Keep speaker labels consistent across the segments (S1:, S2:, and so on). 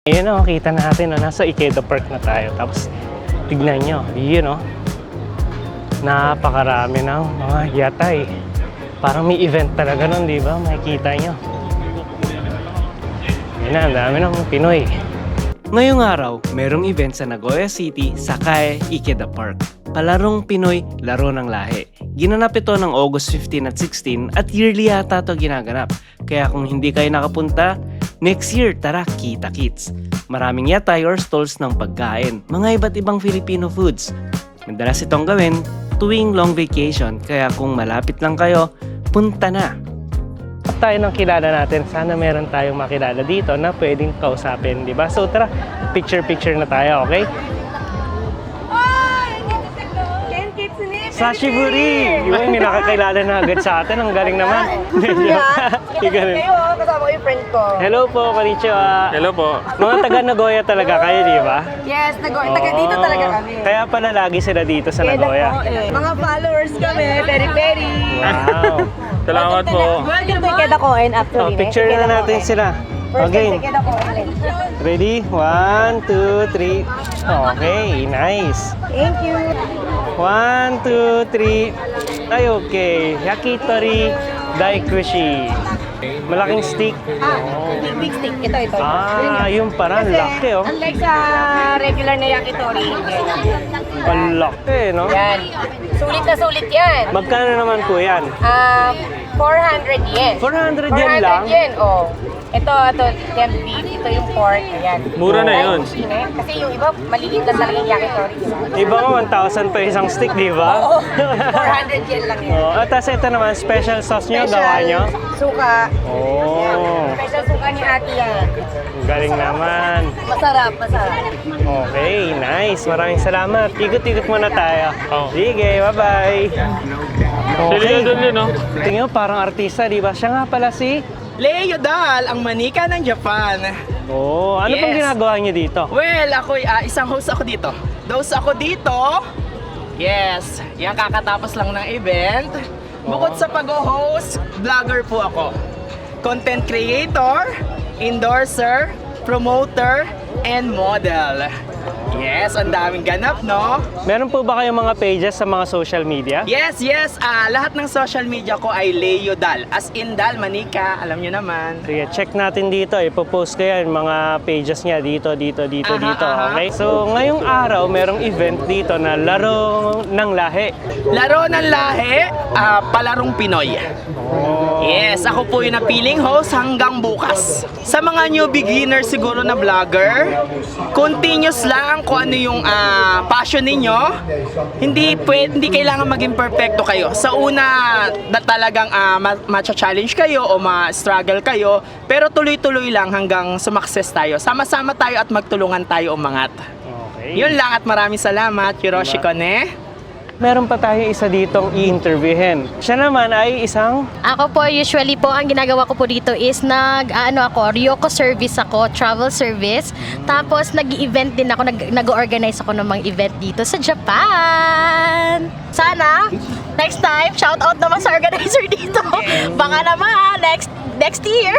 S1: Ayan o, kita natin, nasa Ikeda Park na tayo. Tapos, tignan nyo, yun o. Napakarami ng mga yatay. Parang may event talaga nun, di ba? Makikita nyo. Yan na, ang dami ng Pinoy. Ngayong araw, merong event sa Nagoya City sa Kae Ikeda Park. Palarong Pinoy, Laro ng Lahi. Ginanap ito ng August 15 at 16 at yearly yata ito ginaganap. Kaya kung hindi kayo nakapunta, next year, tara, kita-kits. Maraming yatay or stalls ng pagkain, mga iba't ibang Filipino foods. Madalas itong gawin tuwing long vacation, kaya kung malapit lang kayo, punta na. Tayo ng kilala natin, sana meron tayong makilala dito na pwedeng kausapin, di ba? So tara, picture-picture na tayo, okay? Sashiburi! Yung may nakakilala na agad sa atin, ang galing naman.
S2: Kayo, kasama ko yung friend ko.
S1: Hello po, konnichiwa.
S3: Hello po.
S1: Mga taga Nagoya talaga kayo, di ba?
S2: Yes, taga dito talaga kami.
S1: Kaya pala lagi sila dito sa Nagoya.
S2: Mga followers kami, peri-peri.
S1: Wow!
S3: Salamat po.
S2: Welcome to Ikeda Koen
S1: Oh, picture na natin sila. Again.
S2: Ikeda Koen.
S1: Ready? 1, 2, 3. Okay, nice.
S2: Thank you.
S1: 1, 2, 3. Ay, okay. Yakitori Daikushi. Malaking stick.
S2: Big stick. Ito.
S1: Ah, yung parang laki, oh.
S2: Unlike sa regular na yakitori.
S1: Ang laki, no?
S2: Yan. Sulit na sulit yan.
S1: Magkano naman po yan?
S2: 400 yen.
S1: 400 yen lang?
S2: 400 yen, oh. Ito, yan beef. Ito yung pork. Ayan.
S3: Mura na yun.
S2: Kasi yung iba, maliit na talagang yakitori.
S1: Iba nga 1,000 pa isang stick, di ba?
S2: Oo. 400 yen lang yan.
S1: Oh, at tapos ito naman, special sauce nyo, gawa nyo?
S2: Suka.
S1: Oh,
S2: Special suka ni ate yan.
S1: ang galing naman.
S2: Masarap.
S1: Okay, nice. Maraming salamat. Ikot-ikot muna tayo.
S3: Oh.
S1: Sige, bye-bye.
S3: Sila doon yun, no?
S1: Tingnan mo, parang artista, di ba? Siya nga pala si...
S4: Leo Dal, ang manika ng Japan.
S1: Oh, ano pang
S4: Yes.
S1: ginagawa niyo dito?
S4: Well, ako isang host ako dito. Host ako dito. Yes, yan kakatapos lang ng event. Bukod sa pag-host, vlogger po ako. Content creator, endorser, promoter, and model. Yes, ang daming ganap, no?
S1: Meron po ba kayong mga pages sa mga social media?
S4: Yes. Lahat ng social media ko ay Leo Dal. As in Dal, manika, alam nyo naman.
S1: Sige, check natin dito. Ipopost ko yan, mga pages niya dito.
S4: Aha.
S1: Okay? So, ngayong araw, merong event dito na Laro ng Lahi.
S4: Laro ng lahi, palarong Pinoy. Yes, ako po yung napiling host hanggang bukas. Sa mga new beginner siguro na vlogger, continuous lang kung ano yung passion ninyo. Hindi kailangan maging perfecto kayo. Sa una, talagang ma-challenge kayo o ma-struggle kayo, pero tuloy-tuloy lang hanggang sumakses tayo. Sama-sama tayo at magtulungan tayo umangat.
S1: Okay.
S4: Yun lang at maraming salamat, Hiroshi Kone.
S1: Meron pa tayo isa ditong i-interviewin. Siya naman ay isang...
S5: Ako po, usually po, ang ginagawa ko po dito is Ryoko service ako, travel service. Tapos, nag-event din ako, nag-organize ako ng mga event dito sa Japan. Sana, next time, shout out naman sa organizer dito. Baka naman, next year.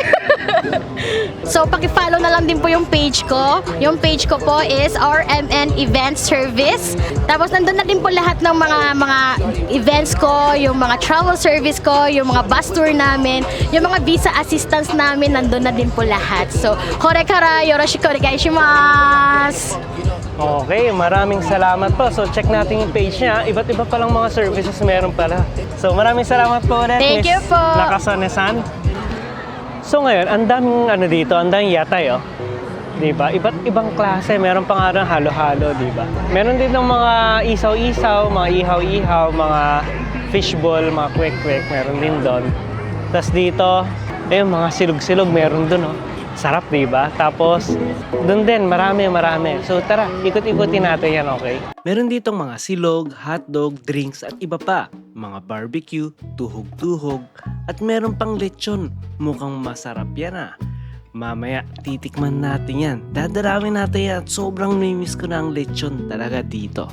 S5: So, paki-follow na lang din po yung page ko. Yung page ko po is RMN Event Service. Tapos, nandun na din po lahat ng mga events ko, yung mga travel service ko, yung mga bus tour namin, yung mga visa assistance namin, nandun na din po lahat. So, korekara yoroshiku onegaishimasu.
S1: Okay, maraming salamat po. So, check natin yung page niya. Iba't iba palang mga services meron pala. So, maraming salamat po ulit,
S5: Thank you po.
S1: Nakasane-san. So, ngayon, ang daming dito, ang daming yatay, oh. Diba? Iba't ibang klase. Meron pa nga rin halo-halo, diba? Meron din ng mga isaw-isaw, mga ihaw-ihaw, mga fishball, mga kwek-kwek. Meron din doon. Tapos dito, mga silog-silog meron doon, oh. Sarap, diba? Tapos, doon din, marami. So, tara, ikot-ikutin natin yan, okay? Meron ditong mga silog, hotdog, drinks, at iba pa. Mga barbecue, tuhog-tuhog, at meron pang lechon. Mukhang masarap yan, ah. Mamaya, titikman natin yan. Dadarami natin yan at sobrang namiss ko na ang lechon talaga dito.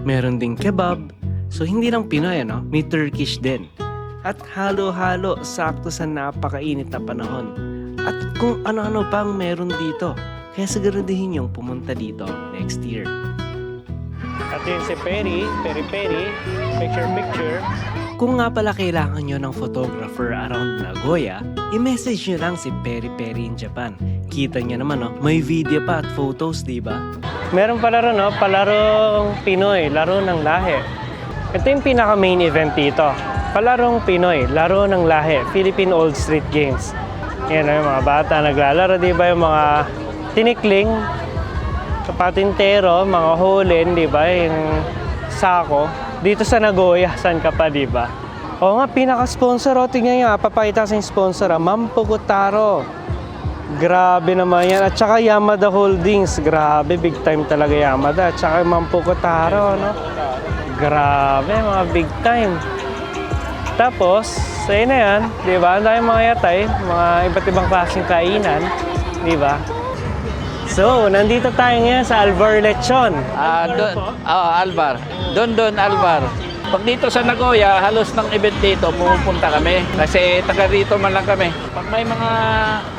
S1: Meron ding kebab. So, hindi lang Pinoy, ano? May Turkish din. At halo-halo, sakto sa napakainit na panahon. At kung ano-ano pang meron dito. Kaya siguraduhin yung pumunta dito next year. At yun si Peri, picture. Kung nga pala kailangan nyo ng photographer around Nagoya, i-message nyo lang si Peri in Japan. Kita nyo naman, no? May video pa at photos, di ba? Meron pala rin, no? Palarong Pinoy, laro ng lahi. Ito yung pinaka main event dito. Palarong Pinoy, laro ng lahi, Philippine Old Street Games. Yan, yung mga bata naglalaro, di ba? Yung mga tinikling, kapatintero, mga hulin, di ba? Yung sako. Dito sa Nagoya, saan ka pa, di ba? Oo nga, pinaka-sponsor, tingnan nyo, papakita sa yung sponsor, Ma'am Pugutaro. Grabe naman yan. At saka Yamada Holdings, grabe, big time talaga Yamada. At saka Ma'am Pugutaro, no? Grabe, mga big time. Tapos, sa'yo na yan, di ba? Ang dami mga yatay, mga iba't ibang klaseng kainan, di ba? So, nandito tayo ngayon sa Alvar Lechon.
S6: Alvar. Don Alvar. Pag dito sa Nagoya, halos ng event dito, pumupunta kami. Kasi taga rito man lang kami. Pag may mga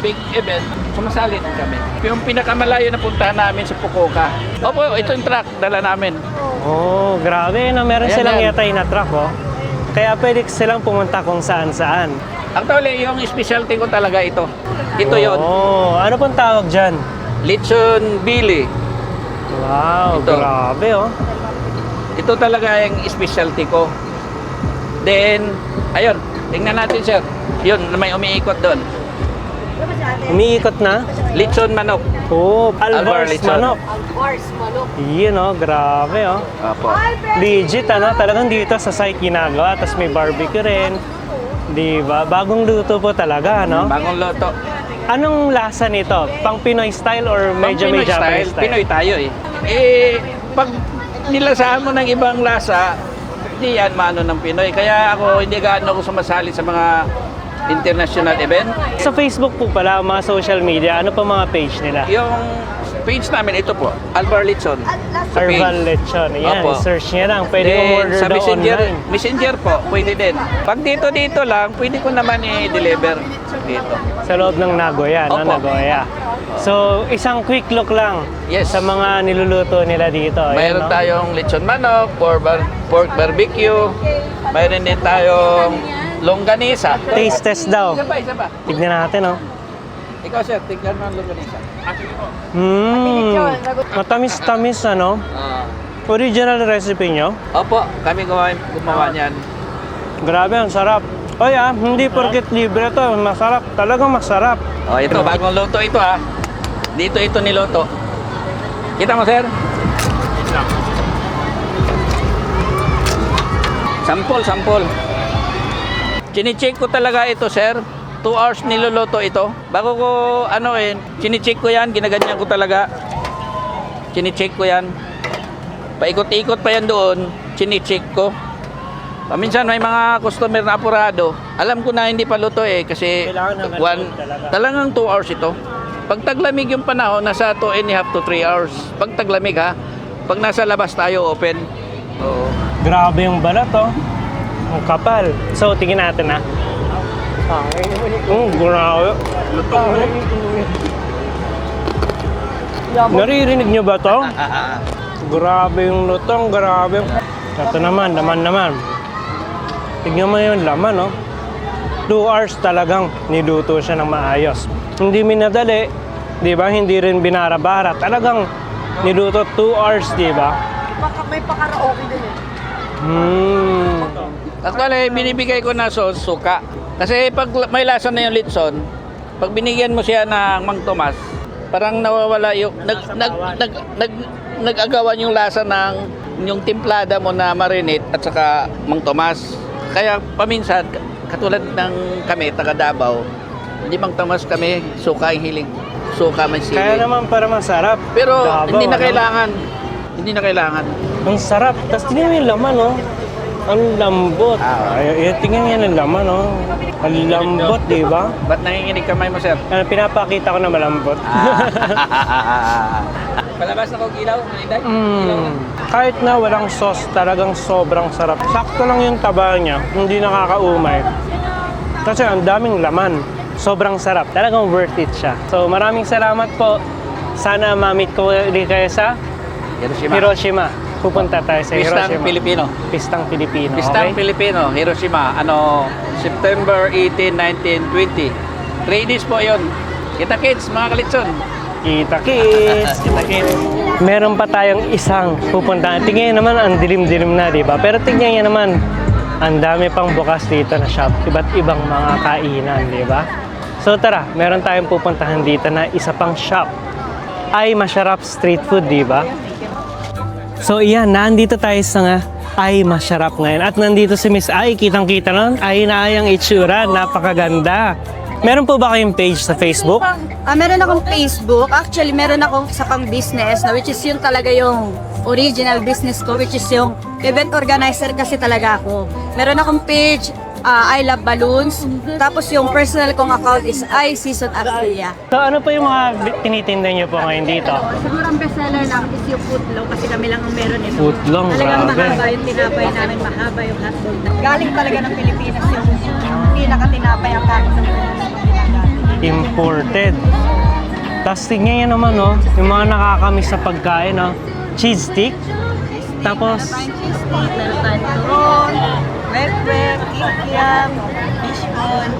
S6: big event, sumasali din kami. Yung pinakamalayo na puntahan namin sa Fukuoka. Opo, ito yung truck, dala namin.
S1: Oh, grabe. No? Meron
S6: Ayan
S1: silang
S6: yan.
S1: yatay na truck, oh. Kaya pwede silang pumunta kung saan-saan.
S6: Actually, yung specialty ko talaga ito. Ito yon.
S1: Oh, ano pong tawag dyan?
S6: Lechon Billy.
S1: Wow,
S6: Ito.
S1: grabe, oh.
S6: Ito talaga yung specialty ko. Then, ayun, tingnan natin sir. Yun, may umiikot doon.
S1: Umiikot na?
S6: Lechon manok.
S1: Oh,
S6: Alvar
S1: Alvar's
S6: Lechon.
S1: manok. Yun, oh, grabe, oh.
S6: Opo.
S1: Legit, ano? Talagang dito sa site ginagawa. Tapos may barbecue rin. Di ba? Bagong luto po talaga, no?
S6: Bagong loto.
S1: Anong lasa nito? Pang Pinoy style or medyo may
S6: Pinoy
S1: Japanese style?
S6: Pinoy tayo eh. Pag nilasahan mo ng ibang lasa, hindi yan maano ng Pinoy. Kaya ako, hindi gaano ako sumasali sa mga international event.
S1: Sa Facebook po pala, mga social media, ano pa mga page nila?
S6: Yung page namin, ito po, Alvar Lechon. Sa page.
S1: Arval Lechon. Yan,
S6: Opo.
S1: search niya lang. Pwede
S6: Then,
S1: order
S6: sa
S1: daw
S6: Messenger,
S1: online.
S6: Messenger po, pwede din. Pag dito lang, pwede ko naman i-deliver dito.
S1: Sa loob ng Nagoya, no?
S6: Opo.
S1: Nagoya. So, isang quick look lang
S6: Yes.
S1: sa mga niluluto nila dito. Ayan,
S6: Mayroon
S1: no?
S6: tayong lechon manok, pork barbecue. Mayroon din tayong longganisa.
S1: Taste test daw.
S6: Isa pa.
S1: Tignan natin, oh.
S6: Ikaw sir, tignan mo ang longganisa.
S1: Matamis-tamis, ano? Original recipe nyo.
S6: Opo, kami gumawa niyan.
S1: Grabe, ang sarap. Oy, hindi porket libre to. Masarap. Talagang masarap.
S6: Oh, ito, bagong luto ito ah. Dito ito niluto. Kita mo sir? Sampol. Chine-check ko talaga ito sir. 2 hours niluluto ito. Bago ko chine-check ko yan, ginaganyan ko talaga. Chine-check ko yan. Paikot-ikot pa yan doon, chine-check ko. Paminsan may mga customer na apurado. Alam ko na hindi pa luto eh kasi
S1: Kailangan ng talaga.
S6: talagang 2 hours ito. Pag taglamig yung panahon, nasa 2.5 to 3 hours. Pag taglamig ha, pag nasa labas tayo open. Oo.
S1: Grabe yung balat, oh. Ang kapal. So, tingin natin, ha. Grabe. Naririnig nyo ba to? Grabe yung lutong, grabe. Ito naman, laman. Tignan mo yung laman, oh. 2 hours talagang niluto siya ng maayos. Hindi minadali, di ba? Hindi rin binarabara. Talagang niluto 2 hours, di ba?
S2: May pakaraoke din eh.
S6: Actually, binibigay ko na sauce, suka. Kasi pag may lasa na yung litson, pag binigyan mo siya ng Mang Tomas, parang nawawala yung nag-agawan yung lasa ng yung timplada mo na marinate at saka Mang Tomas. Kaya paminsan katulad ng kami taga Davao, hindi Mang Tomas kami, suka ang hiling. Suka man sili.
S1: Kaya naman para masarap.
S6: Pero
S1: Davao,
S6: hindi na
S1: ano?
S6: kailangan. Hindi na kailangan.
S1: Ang sarap. Tapos tingnan mo yung laman, oh. Ang lambot. Ay, tingnan mo yan ang laman, oh. Ang lambot, di ba?
S6: Ba't nanginginig kamay mo, sir?
S1: Pinapakita ko na malambot.
S6: Palabas na ko ilaw, Inday? Ilaw lang.
S1: Kahit na walang sauce, talagang sobrang sarap. Sakto lang yung taba niya, hindi nakakaumay. Kasi ang daming laman. Sobrang sarap. Talagang worth it siya. So maraming salamat po Sana ma-meet ko rin kayo sa Hiroshima. Pupunta tayo sa
S6: Pistang
S1: Hiroshima.
S6: Pilipino.
S1: Pistang Pilipino.
S6: Pistang
S1: Okay?
S6: Pilipino, Hiroshima. September 18, 19, 20. 3 days po yun. Kita kids, mga kalitson.
S1: Kita kids. Kita kids. Meron pa tayong isang pupuntahan. Tingnan nyo naman, ang dilim-dilim na, di ba? Pero tingnan nyo naman, ang dami pang bukas dito na shop. Iba't ibang mga kainan, di ba? So tara, meron tayong pupuntahan dito na isa pang shop. Ay Masarap Street Food, di ba? So iyan, nandito tayo sa nga Ay Masarap ngayon. At nandito si Miss Ay, kitang-kita nun. Ay na ay ang itsura, napakaganda. Meron po ba kayong page sa Facebook?
S7: Meron akong Facebook. Actually, meron akong isa pang business na which is yun talaga yung original business ko, which is yung event organizer kasi talaga ako. Meron akong page, I Love Balloons. Tapos yung personal kong account is I Season Arcelia.
S1: So ano po yung mga tinitinda niyo po ngayon dito?
S7: Siguro ang bestseller lang is yung footlong kasi kami lang ang meron ito.
S1: Footlong,
S7: Talagang
S1: grabe.
S7: mahaba yung tinapay namin, mahaba yung hotdog. Galing talaga ng Pilipinas yung pinaka-tinapay ang kakos ng Pilipinas.
S1: Imported. Tapos tingnan nyo naman, no? Yung mga nakakamiss sa pagkain, no? Cheese stick. Tapos,
S7: Meron tayong cheese stick, meron tayong turon, wet, kikiam, fishbone.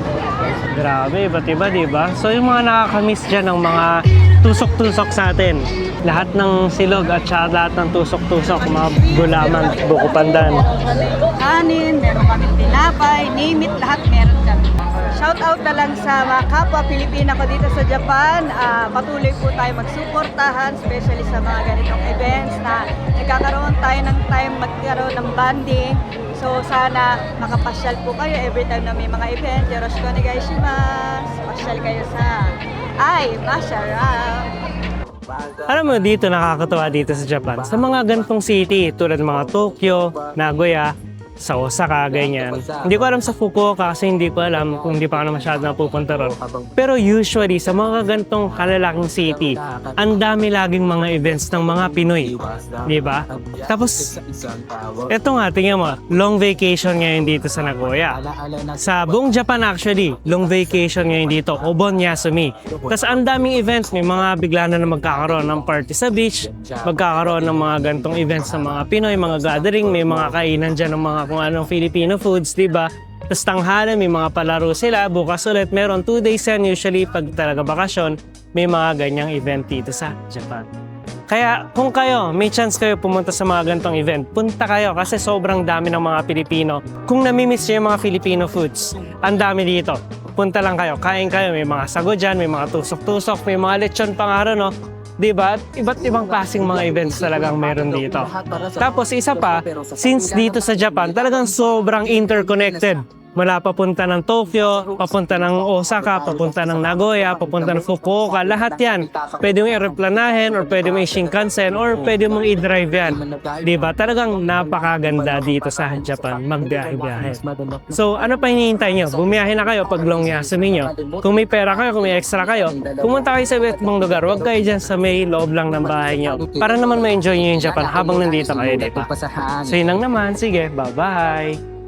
S1: grabe, iba't iba, di ba? So yung mga nakakamiss dyan ng mga tusok-tusok sa atin. Lahat ng silog at saka lahat ng tusok-tusok, mga gulaman, buko pandan.
S7: Kanin, meron kami tinapay, name it, lahat meron kami. Shout out na lang sa mga kapwa Pilipina ko dito sa Japan. Patuloy po tayo magsuportahan, especially sa mga ganitong events na nagkakaroon tayo ng time magkaroon ng bonding. So sana makapasyal po kayo every time na may mga event. Yoroshiku onegaishimasu. Pasyal kayo sa Ay Masarap.
S1: Alam mo, dito nakakatuwa dito sa Japan. Sa mga gantong city, tulad ng mga Tokyo, Nagoya, sa Osaka, ganyan. Hindi ko alam sa Fukuoka kasi hindi ko alam kung hindi pa ako na masyado napupunta ron. Pero usually, sa mga gantong kalalaking city, ang dami laging mga events ng mga Pinoy. Di ba? Tapos, eto nga, tingnan mo, long vacation ngayon dito sa Nagoya. Sa buong Japan actually, long vacation ngayon dito, Obon Yasumi. Tapos ang daming events, may mga bigla na magkakaroon ng party sa beach, magkakaroon ng mga gantong events ng mga Pinoy, mga gathering, may mga kainan dyan ng mga kung anong Filipino foods, di ba? Tapos tanghalan, may mga palaro sila, bukas ulit, meron 2 days yan usually pag talaga bakasyon, may mga ganyang event dito sa Japan. Kaya kung kayo, may chance kayo pumunta sa mga gantong event, punta kayo kasi sobrang dami ng mga Pilipino. Kung namimiss nyo yung mga Filipino foods, ang dami dito. Punta lang kayo, kain kayo, may mga sago dyan, may mga tusok-tusok, may mga lechon pangaro, no? Diba? Iba't ibang klaseng mga events talagang meron dito. Tapos isa pa, since dito sa Japan, talagang sobrang interconnected. Mula papunta ng Tokyo, papunta ng Osaka, papunta ng Nagoya, papunta ng Fukuoka, lahat yan. Pwede mong i-replanahin or pwede mong i-Shinkansen or pwede mong i-drive yan. Diba? Talagang napakaganda dito sa Japan, magbiyahe-biyahe. So, ano pa hinihintay nyo? Bumiyahe na kayo pag long yasumi nyo. Kung may pera kayo, kung may extra kayo, pumunta kayo sa iba't ibang lugar. Huwag kayo dyan sa may loob lang ng bahay nyo. Para naman ma-enjoy nyo yung Japan habang nandito kayo dito. So, yun lang naman. Sige, bye-bye!